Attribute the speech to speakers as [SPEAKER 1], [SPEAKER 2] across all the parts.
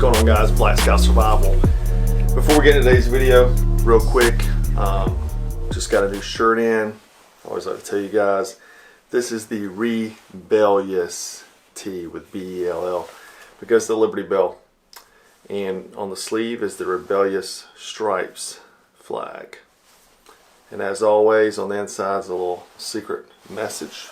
[SPEAKER 1] going on, guys? Black Scout Survival. Before we get into today's video, real quick, just got a new shirt in. I always like to tell you guys, this is the Rebellious tee with B-E-L-L, because of the Liberty Bell. And on the sleeve is the Rebellious Stripes flag. And as always, on the inside is a little secret message.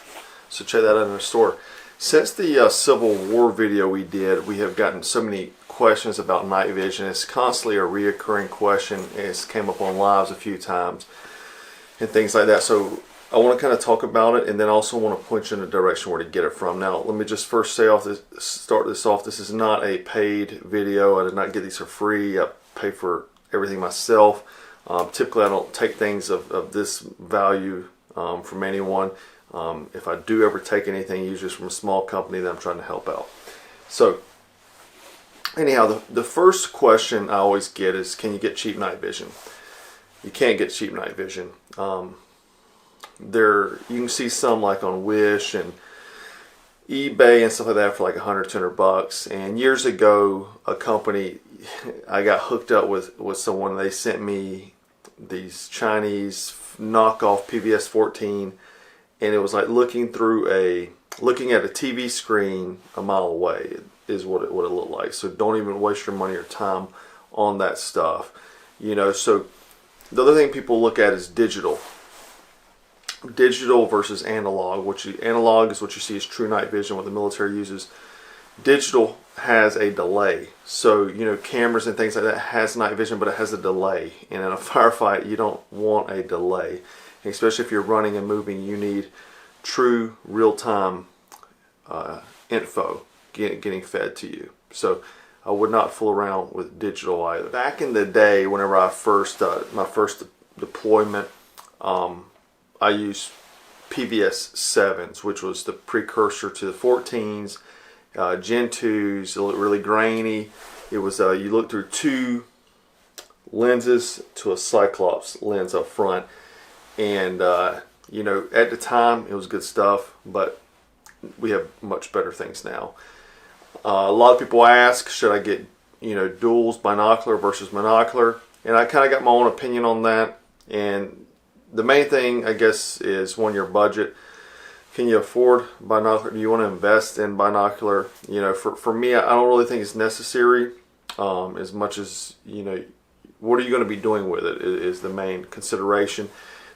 [SPEAKER 1] So check that out in the store. Since the Civil War video we did, we have gotten so many questions about night vision. It's constantly a reoccurring question. It's came up on lives a few times and things like that. So I want to kind of talk about it, and then also want to point you in the direction where to get it from. Now, let me just first start this off. This is not a paid video. I did not get these for free. I pay for everything myself. Typically, I don't take things of this value from anyone. If I do ever take anything, usually it's from a small company that I'm trying to help out. So, anyhow, the first question I always get is, can you get cheap night vision? You can't get cheap night vision. You can see some like on Wish and eBay and stuff like that for like $100, $200. And years ago, a company, I got hooked up with someone. They sent me these Chinese knockoff PVS 14. And it was like looking at a TV screen a mile away is what it looked like. So don't even waste your money or time on that stuff. You know, so the other thing people look at is digital. Digital versus analog. Analog is what you see as true night vision, what the military uses. Digital has a delay. So, you know, cameras and things like that has night vision, but it has a delay. And in a firefight, you don't want a delay. Especially if you're running and moving, you need true real-time info getting fed to you. So I would not fool around with digital either. Back in the day, whenever I my first deployment, I used PVS 7s, which was the precursor to the 14s, Gen 2s. It looked really grainy. It was you look through two lenses to a Cyclops lens up front. And, you know, at the time, it was good stuff, but we have much better things now. A lot of people ask, should I get, you know, duals, binocular versus monocular? And I kind of got my own opinion on that. And the main thing, I guess, is your budget. Can you afford binocular? Do you want to invest in binocular? You know, for me, I don't really think it's necessary as much as, you know, what are you going to be doing with it is the main consideration.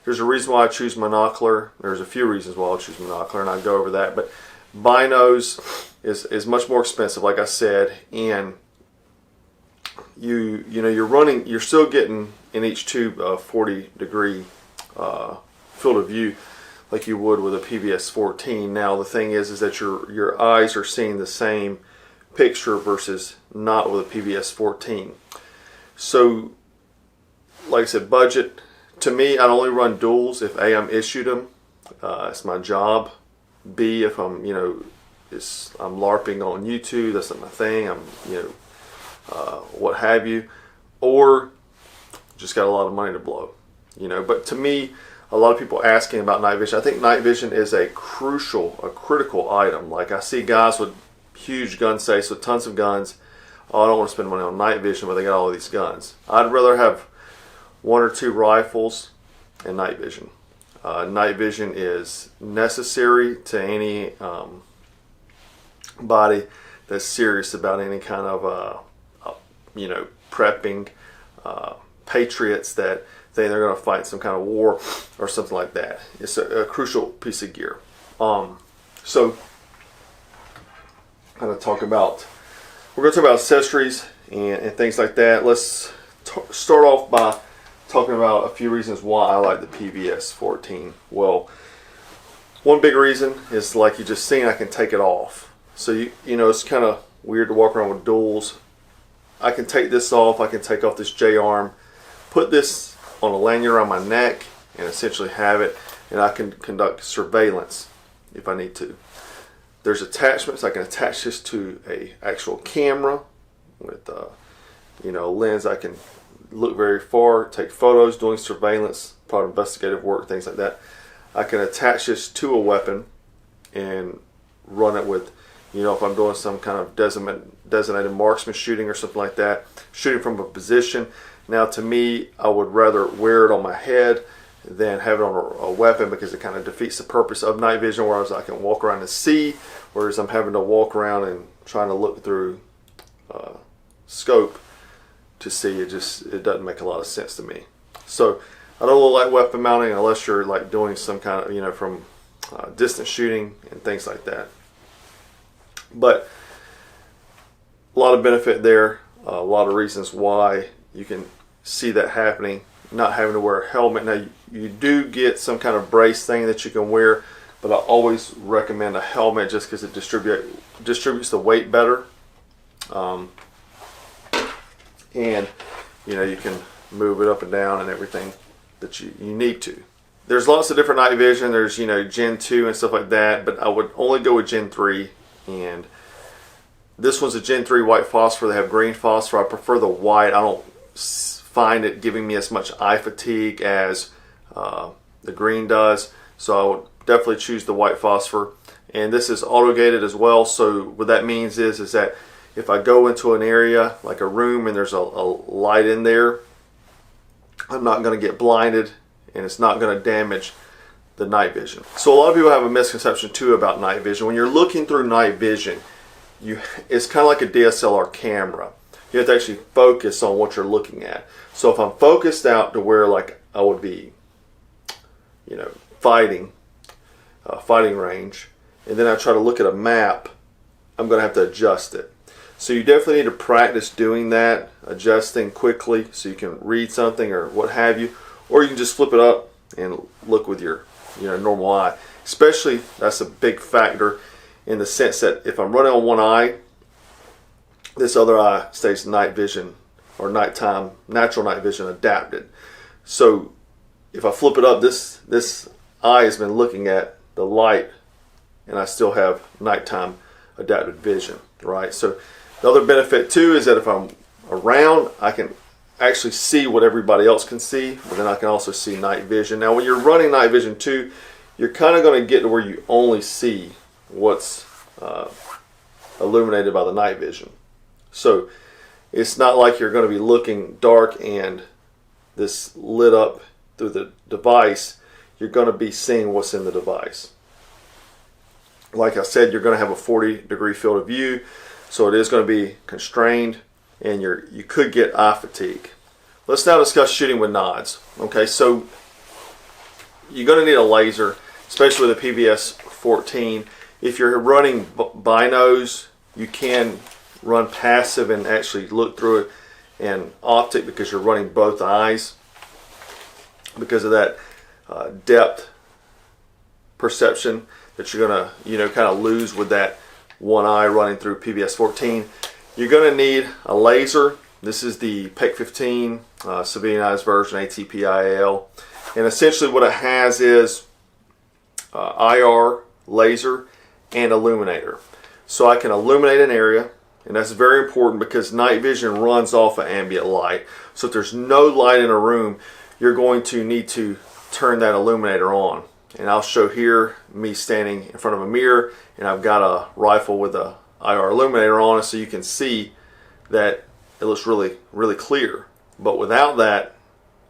[SPEAKER 1] There's a reason why I choose monocular. There's a few reasons why I choose monocular, and I'll go over that. But binos is much more expensive, like I said, and you know you're still getting in each tube a 40-degree field of view like you would with a PVS 14. Now the thing is that your eyes are seeing the same picture versus not with a PVS 14. So, like I said, budget. To me, I only run duals if A, I'm issued them. It's my job. B, if I'm, you know, I'm LARPing on YouTube, that's not my thing. I'm, you know, what have you. Or just got a lot of money to blow, you know. But to me, a lot of people asking about night vision. I think night vision is a critical item. Like I see guys with huge gun safes with tons of guns. Oh, I don't want to spend money on night vision, but they got all of these guns. I'd rather have one or two rifles and night vision. Night vision is necessary to any body that's serious about any kind of you know, prepping, patriots that think they're going to fight some kind of war or something like that. It's a crucial piece of gear. So we're going to talk about accessories and things like that. Let's start off by talking about a few reasons why I like the PVS 14. Well, one big reason is, like you just seen, I can take it off. So you know, it's kind of weird to walk around with duals. I can take this off. I can take off this J-arm, put this on a lanyard around my neck, and essentially have it, and I can conduct surveillance if I need to. There's attachments. I can attach this to a actual camera with you know, lens. I can look very far, take photos, doing surveillance, part of investigative work, things like that. I can attach this to a weapon and run it with You know, if I'm doing some kind of designated marksman shooting or something like that, shooting from a position. Now, to me, I would rather wear it on my head than have it on a weapon, because it kind of defeats the purpose of night vision, whereas I can walk around and see, whereas I'm having to walk around and trying to look through scope to see. It doesn't make a lot of sense to me. So I don't really like weapon mounting unless you're like doing some kind of, you know, from distance shooting and things like that. But a lot of benefit there, a lot of reasons why you can see that happening. Not having to wear a helmet. Now you do get some kind of brace thing that you can wear, but I always recommend a helmet just because it distributes the weight better, and you know, you can move it up and down and everything that you need to. There's lots of different night vision. There's, you know, Gen 2 and stuff like that, but I would only go with Gen 3. And this one's a Gen 3 white phosphor. They have green phosphor. I prefer the white. I don't find it giving me as much eye fatigue as the green does. So I would definitely choose the white phosphor. And this is auto gated as well. So what that means is that if I go into an area like a room and there's a light in there, I'm not going to get blinded, and it's not going to damage the night vision. So a lot of people have a misconception too about night vision. When you're looking through night vision, it's kind of like a DSLR camera. You have to actually focus on what you're looking at. So if I'm focused out to where like I would be, you know, fighting range, and then I try to look at a map, I'm going to have to adjust it. So you definitely need to practice doing that, adjusting quickly so you can read something or what have you, or you can just flip it up and look with your, you know, normal eye. Especially, that's a big factor in the sense that if I'm running on one eye, this other eye stays night vision or nighttime, natural night vision adapted. So if I flip it up, this eye has been looking at the light, and I still have nighttime adapted vision, right? So the other benefit too is that if I'm around, I can actually see what everybody else can see, but then I can also see night vision. Now when you're running night vision too, you're kind of going to get to where you only see what's illuminated by the night vision. So it's not like you're going to be looking dark and this lit up through the device. You're going to be seeing what's in the device. Like I said, you're going to have a 40-degree field of view, so it is going to be constrained, and you could get eye fatigue. Let's now discuss shooting with nods. Okay, so you're going to need a laser, especially with a PVS 14. If you're running binos, you can run passive and actually look through it, and optic because you're running both eyes because of that depth perception that you're going to, you know, kind of lose with that one eye running through PVS 14. You're going to need a laser. This is the PEC 15 civilianized version, ATPIAL, and essentially what it has is IR, laser, and illuminator. So I can illuminate an area, and that's very important because night vision runs off of ambient light. So if there's no light in a room, you're going to need to turn that illuminator on. And I'll show here me standing in front of a mirror, and I've got a rifle with a IR illuminator on it, so you can see that it looks really, really clear. But without that,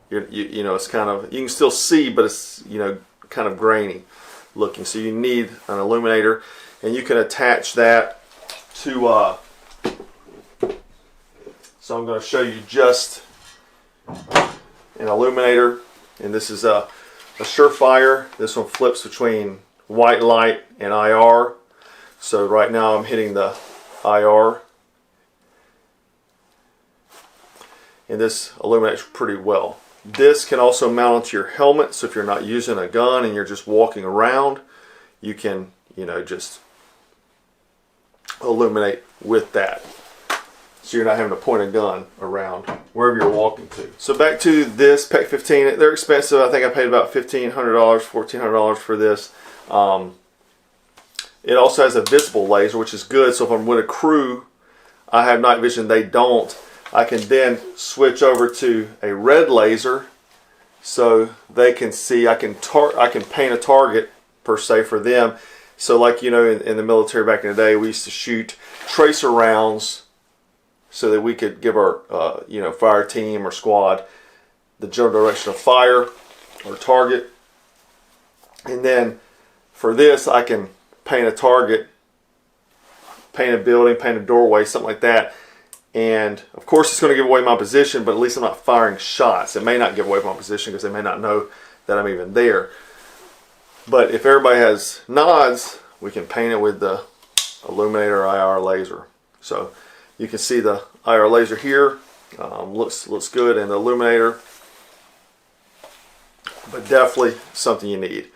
[SPEAKER 1] you know, it's kind of, you can still see, but it's, you know, kind of grainy looking. So you need an illuminator, and you can attach that to so I'm going to show you just an illuminator, and this is a Surefire. This one flips between white light and IR. So right now I'm hitting the IR, and this illuminates pretty well. This can also mount onto your helmet, so if you're not using a gun and you're just walking around, you can, you know, just illuminate with that. So you're not having to point a gun around wherever you're walking to. So back to this PEC 15, they're expensive. I think I paid about $1,500, $1,400 for this. It also has a visible laser, which is good. So if I'm with a crew, I have night vision, they don't. I can then switch over to a red laser so they can see. I can paint a target per se for them, So like, you know, in the military back in the day, we used to shoot tracer rounds so that we could give our, you know, fire team or squad the general direction of fire or target. And then for this, I can paint a target, paint a building, paint a doorway, something like that. And of course it's going to give away my position, but at least I'm not firing shots. It may not give away my position because they may not know that I'm even there. But if everybody has nods, we can paint it with the illuminator IR laser. So you can see the IR laser here. Looks good, and the illuminator, but definitely something you need.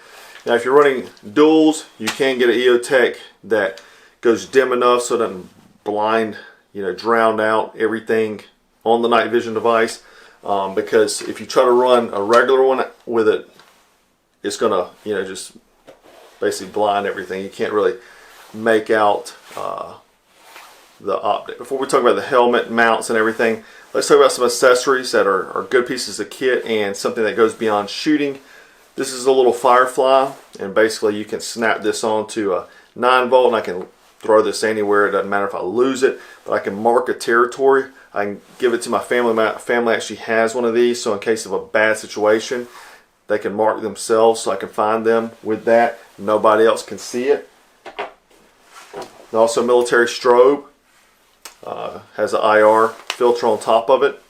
[SPEAKER 1] Now if you're running duals, you can get an EOTech that goes dim enough so it doesn't blind, you know, drown out everything on the night vision device, because if you try to run a regular one with it, it's gonna, you know, just basically blind everything. You can't really make out the optic. Before we talk about the helmet mounts and everything, let's talk about some accessories that are good pieces of kit and something that goes beyond shooting. This is a little Firefly, and basically you can snap this onto a 9-volt, and I can throw this anywhere. It doesn't matter if I lose it, but I can mark a territory. I can give it to my family. My family actually has one of these, so in case of a bad situation, they can mark themselves so I can find them with that. Nobody else can see it. Also, military strobe. Has an IR filter on top of it.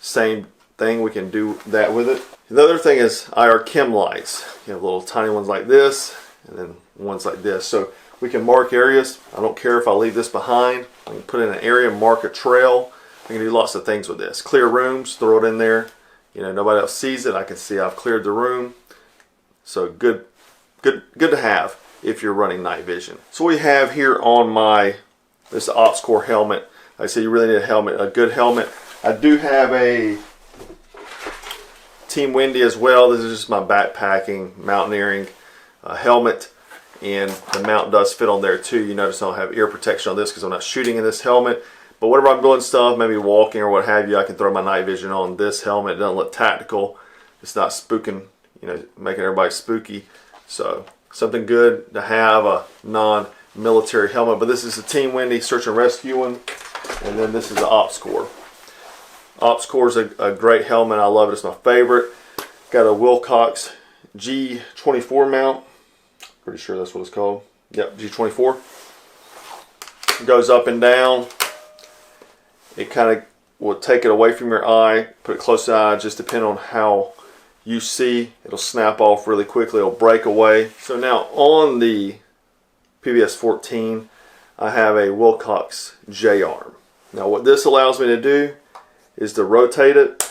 [SPEAKER 1] Same thing, we can do that with it. The other thing is IR chem lights. You have little tiny ones like this, and then ones like this. So we can mark areas. I don't care if I leave this behind. I can put in an area, mark a trail. I can do lots of things with this. Clear rooms, throw it in there. You know, nobody else sees it. I can see I've cleared the room. So good to have if you're running night vision. So we have here on this Ops Corp helmet. Like I said, you really need a helmet, a good helmet. I do have a Team Windy as well. This is just my backpacking, mountaineering helmet, and the mount does fit on there too. You notice I don't have ear protection on this because I'm not shooting in this helmet. But whenever I'm doing stuff, maybe walking or what have you, I can throw my night vision on this helmet. It doesn't look tactical. It's not spooking, you know, making everybody spooky. So something good to have, a non-military helmet. But this is a Team Windy search and rescue one. And then this is the Ops Corp. Ops Corp is a great helmet. I love it. It's my favorite. Got a Wilcox G24 mount. Pretty sure that's what it's called. Yep, G24. It goes up and down. It kind of will take it away from your eye, put it close to the eye, just depending on how you see. It'll snap off really quickly. It'll break away. So now on the PVS 14, I have a Wilcox J-arm. Now what this allows me to do is to rotate it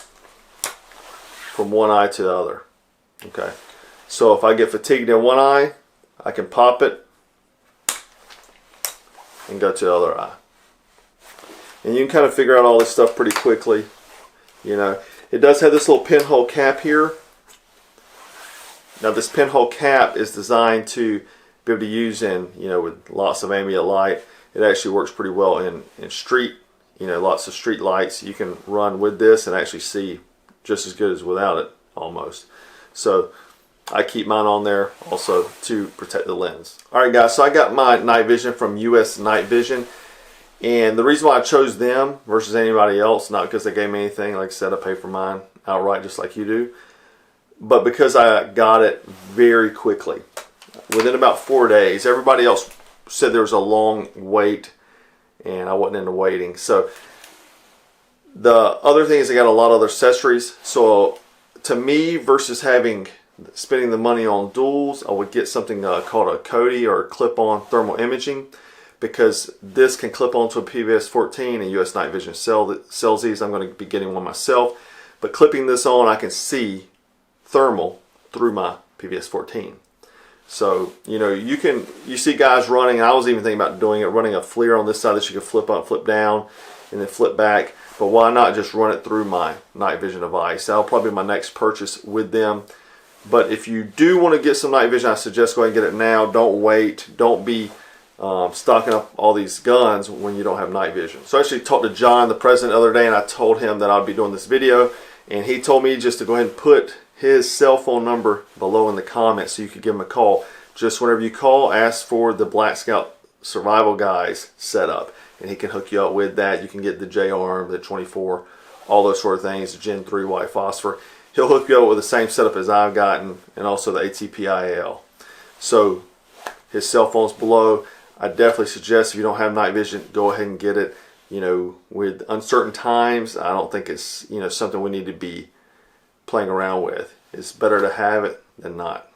[SPEAKER 1] from one eye to the other. Okay, so if I get fatigued in one eye, I can pop it and go to the other eye. And you can kind of figure out all this stuff pretty quickly. You know, it does have this little pinhole cap here. Now this pinhole cap is designed to be able to use in, you know, with lots of ambient light. It actually works pretty well in street, you know, lots of street lights. You can run with this and actually see just as good as without it, almost. So I keep mine on there also to protect the lens. Alright guys, so I got my night vision from US Night Vision. And the reason why I chose them versus anybody else, not because they gave me anything, like I said, I pay for mine outright just like you do, but because I got it very quickly. Within about 4 days. Everybody else said there was a long wait, and I wasn't into waiting. So the other thing is they got a lot of other accessories. So to me, versus spending the money on duals, I would get something called a Cody or a clip-on thermal imaging, because this can clip onto a PVS 14 and US Night Vision sells these. I'm going to be getting one myself. But clipping this on, I can see thermal through my PVS 14. So, you know, you see guys running, I was even thinking about doing it, running a FLIR on this side that you can flip up, flip down, and then flip back. But why not just run it through my night vision device? That'll probably be my next purchase with them. But if you do want to get some night vision, I suggest go ahead and get it now. Don't wait. Don't be stocking up all these guns when you don't have night vision. So I actually talked to John, the president, the other day, and I told him that I'd be doing this video. And he told me just to go ahead and put his cell phone number below in the comments so you could give him a call. just whenever you call, ask for the Black Scout Survival Guys setup, and he can hook you up with that. You can get the J-arm, the 24, all those sort of things, the Gen 3 white phosphor. He'll hook you up with the same setup as I've gotten, and also the ATPIL. So his cell phone's below. I definitely suggest if you don't have night vision, go ahead and get it. You know, with uncertain times, I don't think it's, you know, something we need to be playing around with. It's better to have it than not.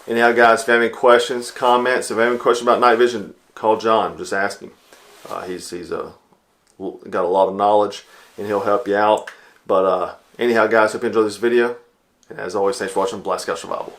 [SPEAKER 1] Anyhow, guys, if you have any questions, comments, if you have any questions about night vision, call John. Just ask him. He's got a lot of knowledge, and he'll help you out. But anyhow, guys, hope you enjoyed this video. And as always, thanks for watching Black Scout Survival.